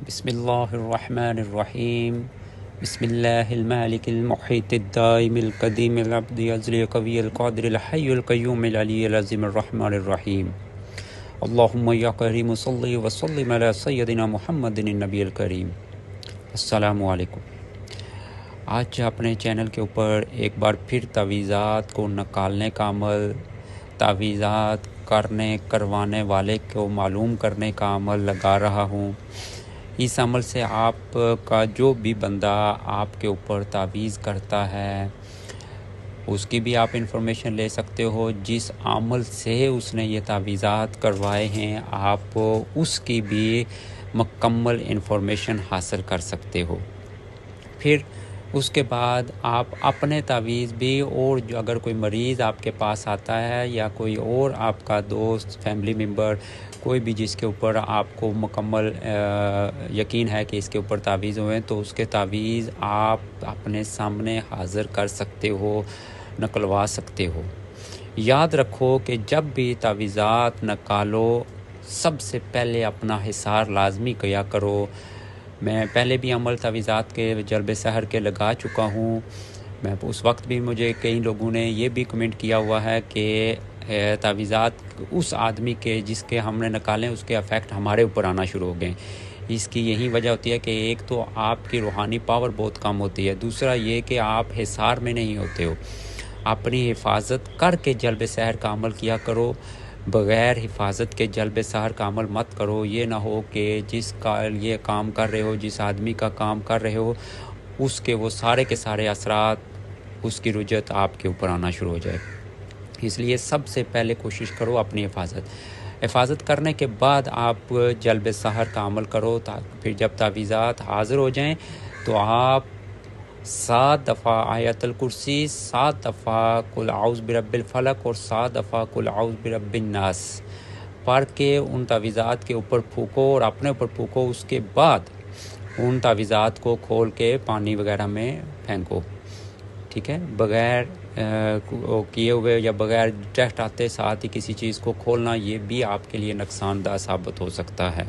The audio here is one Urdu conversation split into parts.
بسم اللہ الرحمن الرحیم بسم اللہ المالک المحیط الدائم القدیم العبد ازلی قوی القادر الحی القیوم العلی العظیم الرحمن الرحیم اللہم یا کریم صلی وسلم علی سیدنا محمد النبی الکریم۔ السلام علیکم۔ آج اپنے چینل کے اوپر ایک بار پھر تعویذات کو نکالنے کا عمل، تعویذات کروانے والے کو معلوم کرنے کا عمل لگا رہا ہوں۔ اس عمل سے آپ کا جو بھی بندہ آپ کے اوپر تعویذ کرتا ہے اس کی بھی آپ انفارمیشن لے سکتے ہو، جس عمل سے اس نے یہ تعویذات کروائے ہیں آپ اس کی بھی مکمل انفارمیشن حاصل کر سکتے ہو۔ پھر اس کے بعد آپ اپنے تعویذ بھی، اور جو اگر کوئی مریض آپ کے پاس آتا ہے یا کوئی اور آپ کا دوست، فیملی ممبر، کوئی بھی جس کے اوپر آپ کو مکمل یقین ہے کہ اس کے اوپر تعویذ ہوئے، تو اس کے تعویذ آپ اپنے سامنے حاضر کر سکتے ہو، نکلوا سکتے ہو۔ یاد رکھو کہ جب بھی تعویذات نکالو سب سے پہلے اپنا حصار لازمی کیا کرو۔ میں پہلے بھی عمل تعویذات کے جلب سحر کے لگا چکا ہوں۔ میں اس وقت بھی مجھے کئی لوگوں نے یہ بھی کمنٹ کیا ہوا ہے کہ تعویذات اس آدمی کے جس کے ہم نے نکالے اس کے افیکٹ ہمارے اوپر آنا شروع ہو گئے۔ اس کی یہی وجہ ہوتی ہے کہ ایک تو آپ کی روحانی پاور بہت کم ہوتی ہے، دوسرا یہ کہ آپ حصار میں نہیں ہوتے ہو۔ اپنی حفاظت کر کے جلب سحر کا عمل کیا کرو، بغیر حفاظت کے جلب سحر کا عمل مت کرو۔ یہ نہ ہو کہ جس کا یہ کام کر رہے ہو، جس آدمی کا کام کر رہے ہو، اس کے وہ سارے کے سارے اثرات، اس کی رجت آپ کے اوپر آنا شروع ہو جائے۔ اس لیے سب سے پہلے کوشش کرو اپنی حفاظت کرنے کے بعد آپ جلب سحر کا عمل کرو۔ پھر جب تعویذات حاضر ہو جائیں تو آپ 7 دفعہ آیت الکرسی، 7 دفعہ قل اعوذ برب الفلق اور 7 دفعہ قل اعوذ برب الناس پڑھ کے ان تعویذات کے اوپر پھونکو اور اپنے اوپر پھونکو۔ اس کے بعد ان تعویذات کو کھول کے پانی وغیرہ میں پھینکو، ٹھیک ہے؟ بغیر کیے ہوئے یا بغیر ٹیسٹ آتے ساتھ ہی کسی چیز کو کھولنا یہ بھی آپ کے لیے نقصان دہ ثابت ہو سکتا ہے،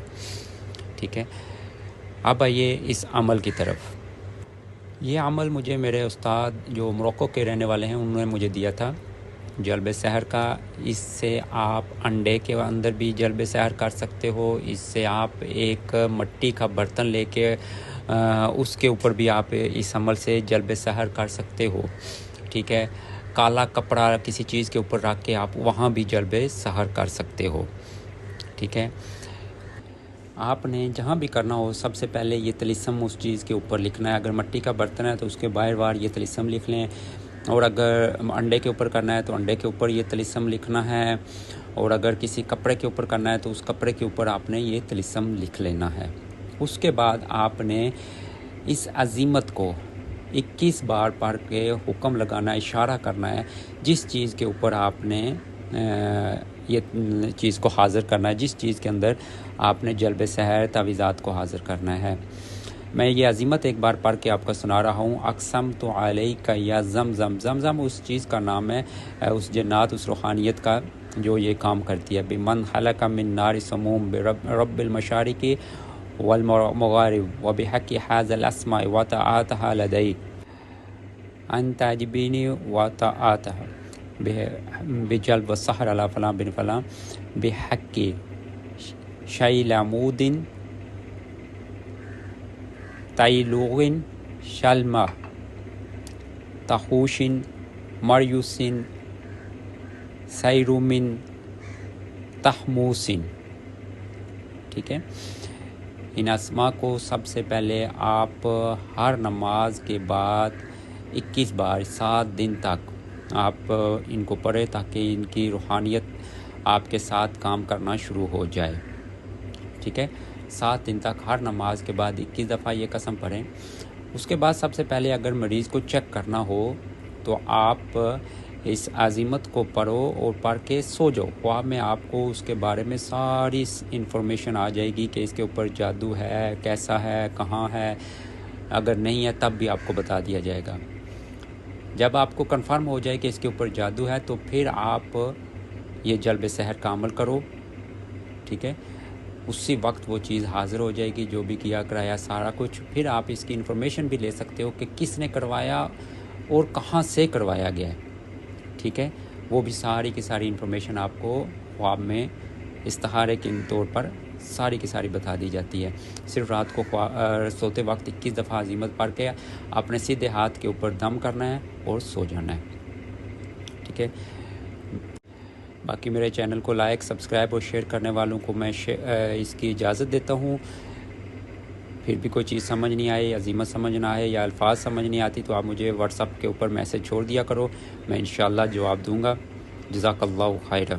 ٹھیک ہے؟ اب آئیے اس عمل کی طرف۔ یہ عمل مجھے میرے استاد جو موروکو کے رہنے والے ہیں انہوں نے مجھے دیا تھا، جلب سحر کا۔ اس سے آپ انڈے کے اندر بھی جلب سحر کر سکتے ہو۔ اس سے آپ ایک مٹی کا برتن لے کے اس کے اوپر بھی آپ اس عمل سے جلب سحر کر سکتے ہو، ٹھیک ہے؟ کالا کپڑا کسی چیز کے اوپر رکھ کے آپ وہاں بھی جلب سحر کر سکتے ہو، ٹھیک ہے؟ آپ نے جہاں بھی کرنا ہو سب سے پہلے یہ طلسم اس چیز کے اوپر لکھنا ہے۔ اگر مٹی کا برتن ہے تو اس کے باہر بار یہ طلسم لکھ لیں، اور اگر انڈے کے اوپر کرنا ہے تو انڈے کے اوپر یہ طلسم لکھنا ہے، اور اگر کسی کپڑے کے اوپر کرنا ہے تو اس کپڑے کے اوپر آپ نے یہ طلسم لکھ لینا ہے۔ اس کے بعد آپ نے اس عزیمت کو 21 بار پڑھ کے حکم لگانا ہے، اشارہ کرنا ہے جس چیز کے اوپر آپ نے یہ چیز کو حاضر کرنا ہے، جس چیز کے اندر آپ نے جلب سحر تعویذات کو حاضر کرنا ہے۔ میں یہ عزیمت ایک بار پڑھ کے آپ کو سنا رہا ہوں۔ اقسمت علیک یا زمزم، زمزم اس چیز کا نام ہے، اس جنات، اس روحانیت کا جو یہ کام کرتی ہے۔ بمن خلق من نار سموم برب المشارق والمغارب وبحق هذا الاسماء وطاعتها لدي ان تعجبني وطاعتها بجلب السحر على فلان بن فلان بحق شیل عمود تیلوغ شلمہ تخوش مریوس سیرومن تحموسن، ٹھیک ہے؟ ان اسماء کو سب سے پہلے آپ ہر نماز کے بعد 21 بار 7 دن تک آپ ان کو پڑھیں تاکہ ان کی روحانیت آپ کے ساتھ کام کرنا شروع ہو جائے، ٹھیک ہے؟ 7 دن تک ہر نماز کے بعد 21 دفعہ یہ قسم پڑھیں۔ اس کے بعد سب سے پہلے اگر مریض کو چیک کرنا ہو تو آپ اس عزیمت کو پڑھو اور پڑھ کے سو جاؤ۔ خواب میں آپ کو اس کے بارے میں ساری انفارمیشن آ جائے گی کہ اس کے اوپر جادو ہے، کیسا ہے، کہاں ہے۔ اگر نہیں ہے تب بھی آپ کو بتا دیا جائے گا۔ جب آپ کو کنفرم ہو جائے کہ اس کے اوپر جادو ہے تو پھر آپ یہ جلب سحر کا عمل کرو، ٹھیک ہے؟ اسی وقت وہ چیز حاضر ہو جائے گی، جو بھی کیا کرایا سارا کچھ. پھر آپ اس کی انفارمیشن بھی لے سکتے ہو کہ کس نے کروایا اور کہاں سے کروایا گیا ہے. ٹھیک ہے، وہ بھی ساری کی ساری انفارمیشن آپ کو خواب میں استخارے کے طور پر ساری کی ساری بتا دی جاتی ہے. صرف رات کو سوتے وقت 21 دفعہ عزیمت پڑھ کے اپنے سیدھے ہاتھ کے اوپر دم کرنا ہے اور سو جانا ہے. ٹھیک ہے، باقی میرے چینل کو لائک، سبسکرائب اور شیئر کرنے والوں کو میں اس کی اجازت دیتا ہوں. پھر بھی کوئی چیز سمجھ نہیں آئے، عزیمت سمجھ نہ آئے یا الفاظ سمجھ نہیں آتی تو آپ مجھے واٹس ایپ کے اوپر میسج چھوڑ دیا کرو، میں انشاءاللہ جواب دوں گا. جزاک اللہ خیرا.